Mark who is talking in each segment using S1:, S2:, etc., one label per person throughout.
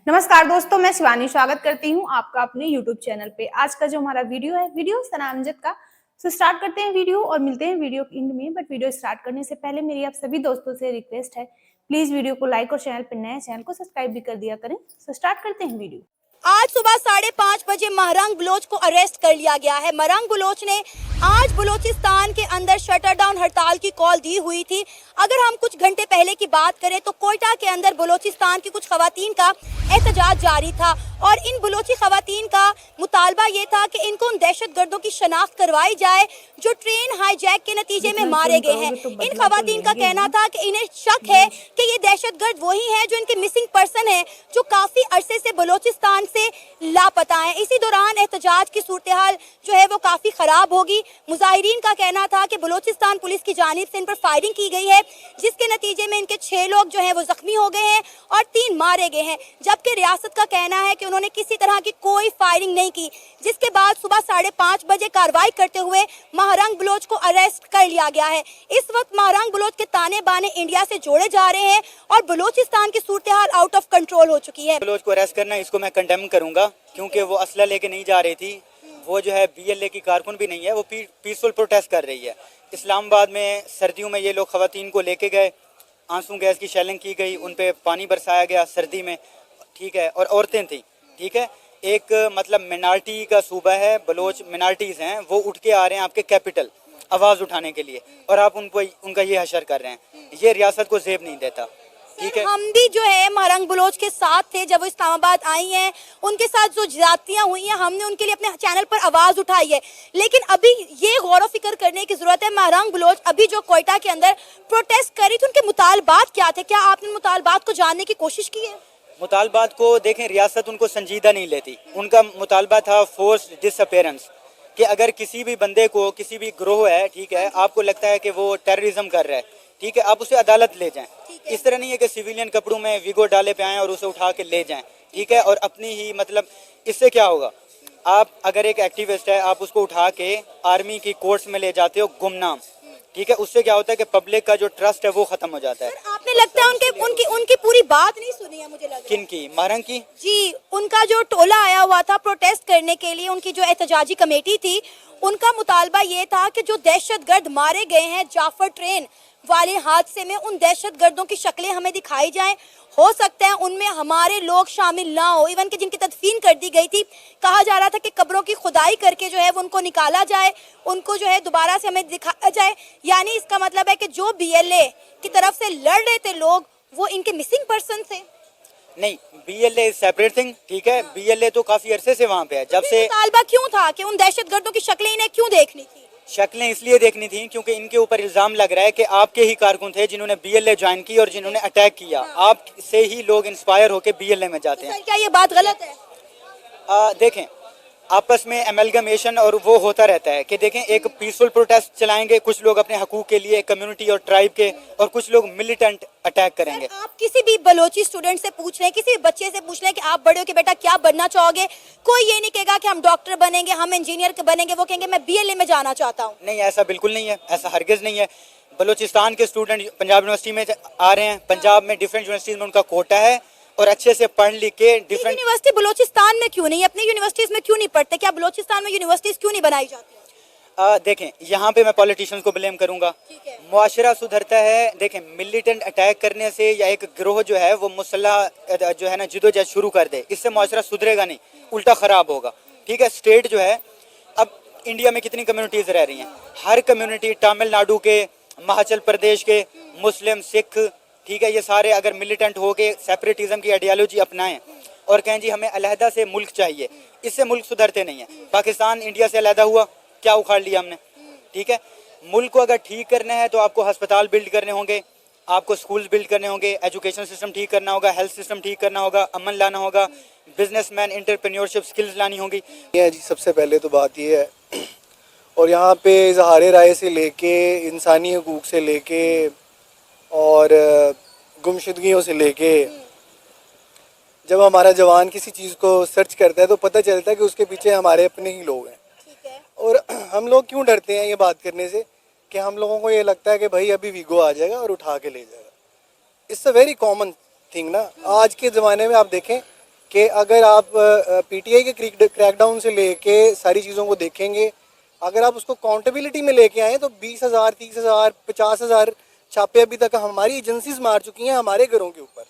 S1: नमस्कार दोस्तों, मैं शिवानी स्वागत करती हूँ आपका अपने YouTube चैनल पे। आज का जो हमारा वीडियो है, वीडियो सनामजद का। स्टार्ट करते हैं वीडियो और मिलते हैं वीडियो के एंड में। बट वीडियो स्टार्ट करने से पहले मेरी आप सभी दोस्तों से रिक्वेस्ट है, प्लीज वीडियो को लाइक और चैनल पर नए चैनल को सब्सक्राइब भी कर दिया करें। स्टार्ट करते हैं वीडियो।
S2: आज सुबह 5:30 बजे महरंग बलोच को अरेस्ट कर लिया गया है। महरंग बलोच ने आज बलूचिस्तान के अंदर शटर डाउन हड़ताल की कॉल दी हुई थी। अगर हम कुछ घंटे पहले की बात करें तो कोयटा के अंदर बलूचिस्तान की कुछ खवातीन का एहतजाज जारी था और इन बलोची खवातीन का मुतालबा ये था कि इनको उन दहशतगर्दों की शनाख्त करवाई जाए जो ट्रेन हाईजैक के नतीजे में मारे गए हैं। इन खवातीन का कहना था कि इन्हें शक है कि ये दहशतगर्द वही हैं जो इनके मिसिंग पर्सन है, जो काफी अरसे से बलूचिस्तान से लापता है। इसी दौरान एहतजाज की सूरत हाल जो है वो काफी खराब होगी। मुजाहिरीन का कहना था कि बलूचिस्तान पुलिस की जानिब से इन पर फायरिंग की गई है, जिसके नतीजे में इनके 6 लोग जो है वो जख्मी हो गए हैं और 3 मारे गए हैं, जबकि रियासत का कहना है कि उन्होंने किसी तरह की कोई फायरिंग नहीं की। जिसके बाद सुबह 5:30 बजे कार्रवाई करते हुए महरंग बलोच को अरेस्ट कर लिया गया है। इस वक्त महरंग बलोच के ताने बाने इंडिया से जोड़े जा रहे हैं और बलूचिस्तान की सूरत हाल आउट ऑफ कंट्रोल हो चुकी है।
S3: बलोच को अरेस्ट करना, इसको मैं कंडेम करूंगा, क्योंकि वो असला लेके नहीं जा रही थी। वो जो है BLA की कारकुन भी नहीं है, वो पीसफुल प्रोटेस्ट कर रही है। इस्लामाबाद में सर्दियों में ये लोग खवातीन को लेके गए, आंसू गैस की शेलिंग की गई, उन पे पानी बरसाया गया सर्दी में, ठीक है, और औरतें थी, ठीक है। एक मतलब मिनार्टी का सूबा है, बलोच मिनार्टीज हैं, वो उठ के आ रहे हैं आपके कैपिटल आवाज़ उठाने के लिए, और आप उनका ये हशर कर रहे हैं। ये रियासत को जेब नहीं देता, ठीक है।
S2: हम भी जो है महरंग बलोच के साथ थे जब वो इस्लामाबाद आई हैं, उनके साथ जो ज्यादतियां हुई हैं हमने उनके लिए अपने चैनल पर आवाज उठाई है। लेकिन अभी ये गौर फिक्र करने की जरूरत है, महरंग बलोच अभी जो कोयटा के अंदर प्रोटेस्ट करी थी, उनके मुतालबात क्या थे? क्या आपने मुतालबात को जानने की कोशिश की है?
S3: मुतालबात को देखें, रियासत उनको संजीदा नहीं लेती। उनका मुतालबा था फोर्स डिसअपेरेंस, कि अगर किसी भी बंदे को, किसी भी ग्रोह है, ठीक है, आपको लगता है कि वो टेररिज्म कर रहा है, ठीक है, आप उसे अदालत ले जाएं। इस तरह नहीं है कि सिविलियन कपड़ों में विगो डाले पे आएँ और उसे उठा के ले जाएं, ठीक है। और अपनी ही मतलब इससे क्या होगा, आप अगर एक एक्टिविस्ट है, आप उसको उठा के आर्मी की कोर्ट्स में ले जाते हो गुमनाम, ठीक है, उससे क्या होता है कि पब्लिक का जो ट्रस्ट है वो खत्म हो जाता है।
S2: आपने लगता है उनकी पूरी बात नहीं सुनी है, मुझे लग रहा है।
S3: किनकी? महरंग की
S2: जी, उनका जो टोला आया हुआ था प्रोटेस्ट करने के लिए, उनकी जो एहतजाजी कमेटी थी, उनका मुतालबा ये था कि जो दहशतगर्द मारे गए हैं जाफर ट्रेन वाले हादसे में, उन दहशतगर्दों की शक्लें हमें दिखाई जाएं। हो सकता है उनमें हमारे लोग शामिल ना हो, इवन कि जिनकी तदफीन कर दी गई थी, कहा जा रहा था कि कब्रों की खुदाई करके जो है वो उनको निकाला जाए, उनको जो है दोबारा से हमें दिखाया जाए। यानी इसका मतलब है कि जो BLA की तरफ से लड़ रहे थे लोग, वो इनके मिसिंग पर्सन थे।
S3: नहीं, BLA सेपरेट थिंग, ठीक है। BLA तो काफी अरसे से वहाँ पे है, जब से।
S2: मुतालबा क्यों था कि उन दहशतगर्दों की शक्लें इन्हें क्यों देखनी थी?
S3: शक्लें इसलिए देखनी थी क्योंकि इनके ऊपर इल्जाम लग रहा है कि आपके ही कारकुन थे जिन्होंने BLA ज्वाइन की और जिन्होंने अटैक किया। आप से ही लोग इंस्पायर होके BLA में जाते हैं।
S2: क्या ये बात गलत है?
S3: देखें, आपस में एमलगमेशन और वो होता रहता है कि देखें, एक पीसफुल प्रोटेस्ट चलाएंगे कुछ लोग अपने हकूक के लिए, कम्युनिटी और ट्राइब के, और कुछ लोग मिलिटेंट अटैक करेंगे।
S2: आप किसी भी बलोची स्टूडेंट से पूछ रहे हैं, किसी भी बच्चे से पूछ रहे हैं कि आप बड़े हो के बेटा क्या बनना चाहोगे, कोई ये नहीं कहेगा कि हम डॉक्टर बनेंगे, हम इंजीनियर बनेंगे, वो कहेंगे मैं BLA में जाना चाहता हूँ।
S3: नहीं, ऐसा बिल्कुल नहीं है, ऐसा हरगिज नहीं है। बलूचिस्तान के स्टूडेंट पंजाब यूनिवर्सिटी में आ रहे हैं, पंजाब में डिफरेंट यूनिवर्सिटीज में उनका कोटा है, और अच्छे से पढ़ लिख के डिफरेंट
S2: यूनिवर्सिटी बलूचिस्तान में क्यों नहीं, अपनी यूनिवर्सिटीज में क्यों नहीं पढ़ते? क्या बलूचिस्तान में यूनिवर्सिटीज क्यों नहीं बनाई जाती?
S3: देखें, यहाँ पे मैं पॉलिटिशियंस को ब्लेम करूंगा। मुआशरा सुधरता है। देखें, मिलिटेंट अटैक करने से या एक गिरोह जो है वो मुसल्ह जो है ना जिदोजहद शुरू कर दे, इससे मुआशरा सुधरेगा नहीं, उल्टा खराब होगा, ठीक है। स्टेट जो है, अब इंडिया में कितनी कम्युनिटीज रह रही हैं, हर कम्युनिटी, तमिलनाडु के, हिमाचल प्रदेश के, मुस्लिम, सिख, ठीक है, ये सारे अगर मिलिटेंट हो के सेपरेटिज्म की आइडियोलॉजी अपनाएं और कहें जी हमें अलहदा से मुल्क चाहिए, इससे मुल्क सुधरते नहीं है। पाकिस्तान इंडिया से अलहदा हुआ, क्या उखाड़ लिया हमने, ठीक है। मुल्क को अगर ठीक करना है तो आपको अस्पताल बिल्ड करने होंगे, आपको स्कूल बिल्ड करने होंगे, एजुकेशन सिस्टम ठीक करना होगा, हेल्थ सिस्टम ठीक करना होगा, अमन लाना होगा, बिजनेसमैन एंटरप्रेन्योरशिप स्किल्स लानी होंगी।
S4: जी, सबसे पहले तो बात ये है, और यहाँ पे इजहार राय से लेके, इंसानी हकूक़ से लेके और गुमशुदगियों से लेके, जब हमारा जवान किसी चीज़ को सर्च करता है तो पता चलता है कि उसके पीछे हमारे अपने ही लोग हैं। और हम लोग क्यों डरते हैं ये बात करने से, कि हम लोगों को ये लगता है कि भाई अभी वीगो आ जाएगा और उठा के ले जाएगा। It's a very common thing ना। आज के ज़माने में आप देखें, कि अगर आप पीटीआई के क्रैकडाउन से लेके सारी चीज़ों को देखेंगे, अगर आप उसको काउंटेबिलिटी में लेके आए तो 20,000, 30,000, 50,000 छापे अभी तक हमारी एजेंसीज मार चुकी हैं हमारे घरों के ऊपर।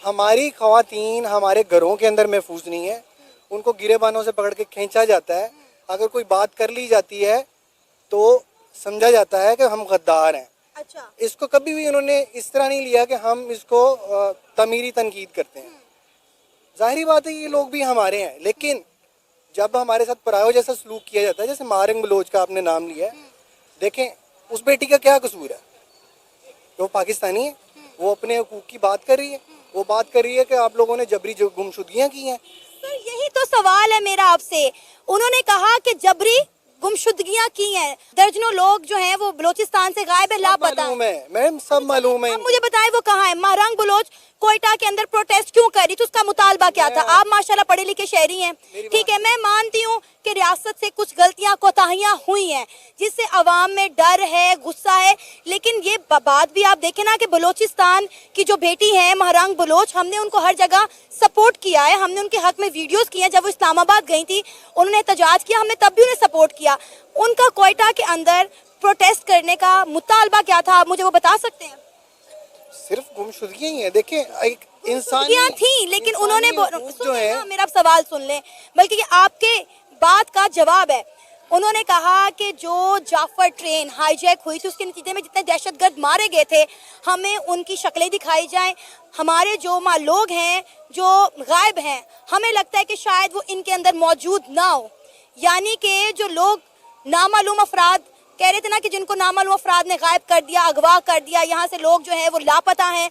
S4: हमारी ख़वातीन हमारे घरों के अंदर महफूज नहीं है, उनको गिरेबानों से पकड़ के खींचा जाता है। अगर कोई बात कर ली जाती है तो समझा जाता है कि हम गद्दार हैं।
S2: अच्छा,
S4: इसको कभी भी उन्होंने इस तरह नहीं लिया कि हम इसको तमीरी तनकीद करते हैं। जाहिर बात है ये लोग भी हमारे हैं, लेकिन जब हमारे साथ परायों जैसा सलूक किया जाता है, जैसे मारंग बलोच का आपने नाम लिया है, देखें उस बेटी का क्या कसूर है? वो पाकिस्तानी है, वो अपने हकूक की बात कर रही है, वो बात कर रही है कि आप लोगों ने जबरी गुमशुदगियाँ की हैं।
S2: सर यही तो सवाल है मेरा आपसे। उन्होंने कहा कि जबरी गुमशुदगियां की हैं, दर्जनों लोग जो हैं वो बलोचिस्तान से गायब है, लापता
S4: मालूम है मैम, सब मालूम है।
S2: अब मुझे बताएं वो कहाँ है? महरंग बलोच कोयटा के अंदर प्रोटेस्ट क्यों कर रही थी? उसका मुतालबा क्या था? आप माशाल्लाह पढ़े लिखे शहरी हैं, ठीक है, मैं मानती हूँ कि रियासत से कुछ गलतियां कोताहियां हुई हैं जिससे अवाम में डर है, गुस्सा है, लेकिन ये बात भी आप देखें ना कि बलोचिस्तान की जो बेटी है महरंग बलोच, हमने उनको हर जगह सपोर्ट किया है, हमने उनके हक में वीडियोस किए हैं। जब वो इस्लामाबाद गई थी उन्होंने एहतजाज किया, हमने तब भी उन्हें सपोर्ट किया। उनका कोयटा के अंदर प्रोटेस्ट करने का मुतालबा क्या था, आप मुझे वो बता सकते हैं?
S4: सिर्फ गुमशुदगियाँ ही है। देखें एक इंसान
S2: थी, लेकिन उन्होंने
S4: जो है
S2: ना, मेरा सवाल सुन लें, बल्कि ये आपके बात का जवाब है। उन्होंने कहा कि जो जाफर ट्रेन हाईजैक हुई थी उसके नतीजे में जितने दहशतगर्द मारे गए थे, हमें उनकी शक्लें दिखाई जाएं। हमारे जो लोग हैं जो गायब हैं, हमें लगता है कि शायद वो इनके अंदर मौजूद ना हो। यानी कि जो लोग नामालूम अफराद कह रहे थे ना कि जिनको नामालूम अफराद ने गायब कर दिया, अगवा कर दिया, यहाँ से लोग जो है वो लापता हैं,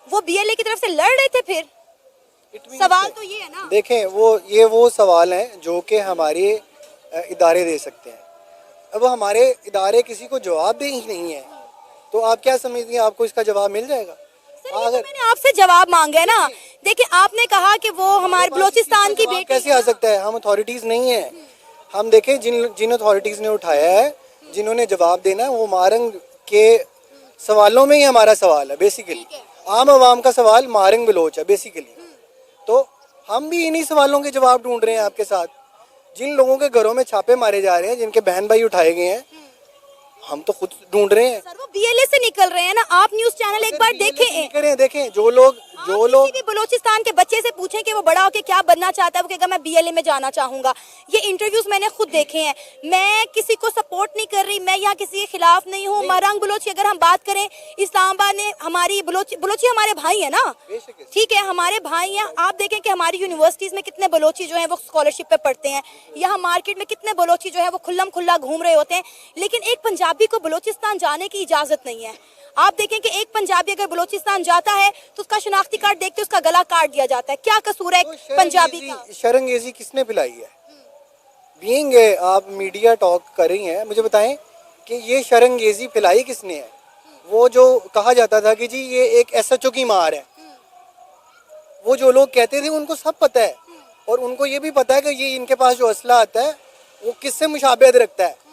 S2: वो बीएलए की तरफ से लड़ रहे थे। फिर सवाल तो ये है ना,
S4: देखें वो सवाल हैं जो कि हमारे इदारे दे सकते हैं। अब हमारे इदारे किसी को जवाब दे ही नहीं है, तो आप क्या समझती हैं आपको इसका जवाब मिल जाएगा?
S2: अगर मैंने आपसे जवाब मांगा है ना, देखिए आपने कहा कि वो हमारे बलोचिस्तान की बेटी
S4: कैसे आ सकता है? हम अथॉरिटीज नहीं है। हम देखें जिन अथॉरिटीज ने उठाया है, जिन्होंने जवाब देना है, वो मारंग के सवालों में ही हमारा सवाल है बेसिकली। आम आवाम का सवाल मारंग बलोच है बेसिकली। तो हम भी इन्हीं सवालों के जवाब ढूंढ रहे हैं आपके साथ। जिन लोगों के घरों में छापे मारे जा रहे हैं, जिनके बहन भाई उठाए गए हैं, हम तो खुद ढूंढ रहे हैं।
S2: सर वो बीएलए से निकल रहे हैं ना, आप न्यूज चैनल एक बार देखें।
S4: देखें जो लोग
S2: किसी भी बलोचिस्तान के बच्चे से पूछें कि वो बड़ा होके क्या बनना चाहता है, वो कहेगा मैं बीएलए में जाना चाहूंगा। ये इंटरव्यूज मैंने खुद देखे हैं। मैं किसी को सपोर्ट नहीं कर रही, मैं यहाँ किसी के खिलाफ नहीं हूँ। महरंग बलोच की अगर हम बात करें, इस्लामाबाद ने हमारी बलोची हमारे भाई है ना, ठीक है, हमारे भाई हैं। आप देखें कि हमारी यूनिवर्सिटीज में कितने बलोची जो है वो स्कॉलरशिप पे पढ़ते हैं, यहाँ मार्केट में कितने बलोची जो है वो खुल्लम खुल्ला घूम रहे होते हैं, लेकिन एक पंजाबी को बलोचिस्तान जाने की इजाजत नहीं है। आप देखें कि एक पंजाबी अगर बलोचिस्तान जाता है तो उसका शनाख्ती कार्ड देखते उसका गला काट दिया जाता है। क्या कसूर है पंजाबी का?
S4: शर्मंगेजी किसने पिलाई है? बीइंग आप मीडिया टॉक कर रही हैं, मुझे बताएं कि ये शर्मंगेजी पिलाई किसने है? वो जो कहा जाता था कि जी ये एक एसएचओ की मार है, वो जो लोग कहते थे उनको सब पता है, और उनको ये भी पता है कि ये इनके पास जो असला आता है वो किससे मुशाबहत रखता है।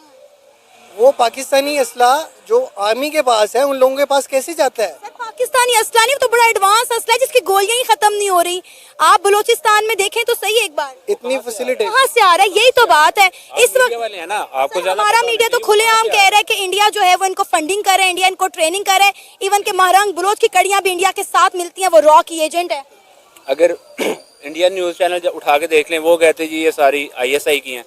S4: वो पाकिस्तानी असला जो आर्मी के पास है उन लोगों के पास कैसे जाता है?
S2: सर पाकिस्तानी असला नहीं, तो बड़ा एडवांस असला है जिसकी गोलियां ही खत्म नहीं हो रही। आप बलोचिस्तान में देखें तो सही एक बार,
S4: इतनी फैसिलिटी
S2: कहाँ से आ रहा है? यही तो बात है। इस वक्त
S5: वाले हैं ना, आपको
S2: हमारा मीडिया तो खुलेआम कह रहा है कि इंडिया जो है वो इनको फंडिंग कर रहा है, इंडिया इनको ट्रेनिंग कर रहा है। इवन के महरंग बलोच की कड़ियां भी इंडिया के साथ मिलती हैं, वो रॉ की एजेंट है।
S5: अगर इंडियन न्यूज चैनल जब उठा के देख लें, वो कहते जी ये सारी आईएसआई की हैं,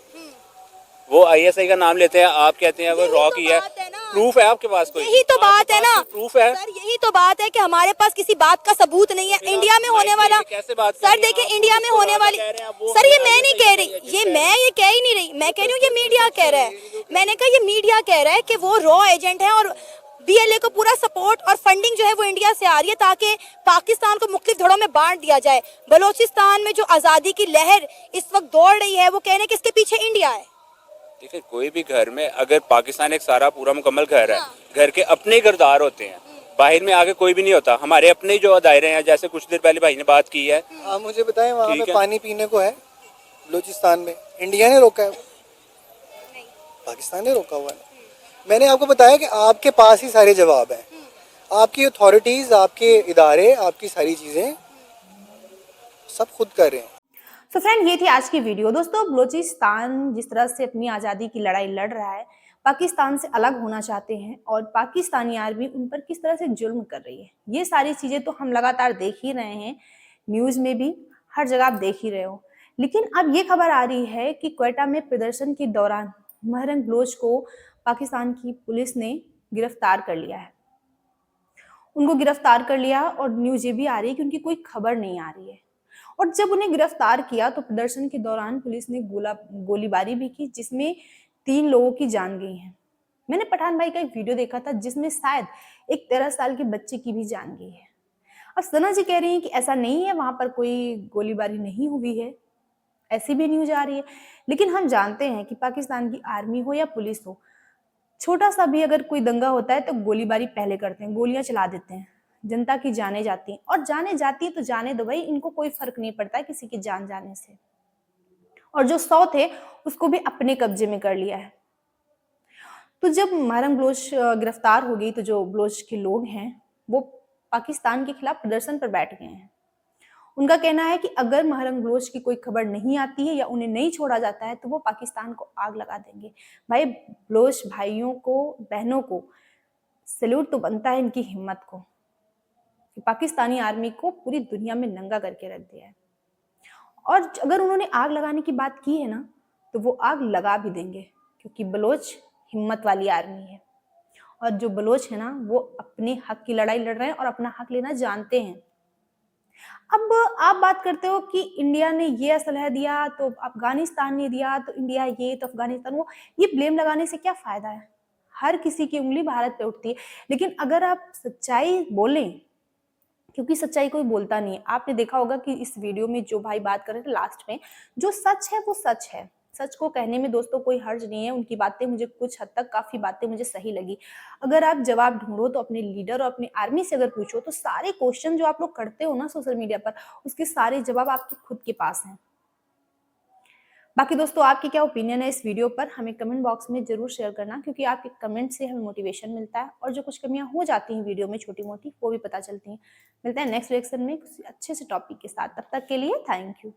S5: वो आईएसआई का नाम लेते हैं, आप कहते हैं वो रॉ की है। प्रूफ है आपके पास कोई?
S2: यही तो बात है ना,
S5: प्रूफ है
S2: सर, यही तो बात है कि हमारे पास किसी बात का सबूत नहीं है। इंडिया में होने वाला, सर देखिए इंडिया में होने वाली, सर ये मैं नहीं कह रही, ये कह ही नहीं रही, मैं कह रही हूँ ये मीडिया कह रहा है। मैंने कहा ये मीडिया कह रहा है कि वो रॉ एजेंट है और बीएलए को पूरा सपोर्ट और फंडिंग जो है वो इंडिया से आ रही है ताकि पाकिस्तान को मुख्तलिफ धड़ों में बांट दिया जाए। बलोचिस्तान में जो आज़ादी की लहर इस वक्त दौड़ रही है, वो कह रहे हैं कि इसके पीछे इंडिया है।
S5: देखिए कोई भी घर में अगर पाकिस्तान एक सारा पूरा मुकम्मल घर है, घर के अपने ही किरदार होते हैं, बाहर में आगे कोई भी नहीं होता। हमारे अपने जो दायरे हैं, जैसे कुछ देर पहले भाई ने बात की है।
S4: आप मुझे बताएं वहाँ पे पानी पीने को है बलूचिस्तान में, इंडिया ने रोका है, पाकिस्तान ने रोका हुआ है। मैंने आपको बताया कि आपके पास ही सारे जवाब हैं, आपकी अथॉरिटीज़, आपके इदारे, आपकी सारी चीज़ें सब खुद कर रहे हैं।
S1: तो फ्रेंड, ये थी आज की वीडियो। दोस्तों, बलूचिस्तान जिस तरह से अपनी आज़ादी की लड़ाई लड़ रहा है, पाकिस्तान से अलग होना चाहते हैं और पाकिस्तानी आर्मी उन पर किस तरह से जुल्म कर रही है, ये सारी चीज़ें तो हम लगातार देख ही रहे हैं, न्यूज़ में भी, हर जगह आप देख ही रहे हो। लेकिन अब ये खबर आ रही है कि क्वेटा में प्रदर्शन के दौरान महरंग बलोच को पाकिस्तान की पुलिस ने गिरफ्तार कर लिया है। उनको गिरफ्तार कर लिया और न्यूज़ ये भी आ रही है कि उनकी कोई खबर नहीं आ रही है। और जब उन्हें गिरफ्तार किया तो प्रदर्शन के दौरान पुलिस ने गोलीबारी भी की, जिसमें 3 लोगों की जान गई है। मैंने पठान भाई का एक वीडियो देखा था जिसमें शायद एक 13 साल के बच्चे की भी जान गई है। और सना जी कह रही हैं कि ऐसा नहीं है, वहां पर कोई गोलीबारी नहीं हुई है, ऐसी भी न्यूज आ रही है। लेकिन हम जानते हैं कि पाकिस्तान की आर्मी हो या पुलिस हो, छोटा सा भी अगर कोई दंगा होता है तो गोलीबारी पहले करते हैं, गोलियां चला देते हैं, जनता की जाने जाती हैं। और जाने जाती है तो जाने दो भाई, इनको कोई फर्क नहीं पड़ता है किसी की जान जाने से। और जो 100 थे उसको भी अपने कब्जे में कर लिया है। तो जब महरंग बलोच गिरफ्तार हो गई तो जो बलोच के लोग हैं वो पाकिस्तान के खिलाफ प्रदर्शन पर बैठ गए हैं। उनका कहना है कि अगर महरंग बलोच की कोई खबर नहीं आती है या उन्हें नहीं छोड़ा जाता है तो वो पाकिस्तान को आग लगा देंगे। भाई, बलोच भाइयों को, बहनों को सैल्यूट तो बनता है इनकी हिम्मत को, कि पाकिस्तानी आर्मी को पूरी दुनिया में नंगा करके रख दिया है। और अगर उन्होंने आग लगाने की बात की है ना, तो वो आग लगा भी देंगे, क्योंकि बलोच हिम्मत वाली आर्मी है। और जो बलोच है ना, वो अपने हक की लड़ाई लड़ रहे हैं और अपना हक लेना जानते हैं। अब आप बात करते हो कि इंडिया ने ये असलहा दिया तो अफगानिस्तान ने दिया, तो इंडिया ये तो अफगानिस्तान वो, ये ब्लेम लगाने से क्या फायदा है? हर किसी की उंगली भारत पे उठती है। लेकिन अगर आप सच्चाई बोलें, क्योंकि सच्चाई कोई बोलता नहीं है। आपने देखा होगा कि इस वीडियो में जो भाई बात कर रहे थे लास्ट में, जो सच है वो सच है। सच को कहने में दोस्तों कोई हर्ज नहीं है। उनकी बातें मुझे कुछ हद तक, काफी बातें मुझे सही लगी। अगर आप जवाब ढूंढो तो अपने लीडर और अपनी आर्मी से अगर पूछो तो सारे क्वेश्चन जो आप लोग करते हो ना सोशल मीडिया पर, उसके सारे जवाब आपके खुद के पास हैं। बाकी दोस्तों, आपकी क्या ओपिनियन है इस वीडियो पर, हमें कमेंट बॉक्स में जरूर शेयर करना, क्योंकि आपके कमेंट से हमें मोटिवेशन मिलता है और जो कुछ कमियां हो जाती हैं वीडियो में छोटी मोटी, वो भी पता चलती हैं। मिलते हैं नेक्स्ट रिएक्शन में किसी अच्छे से टॉपिक के साथ। तब तक के लिए थैंक यू।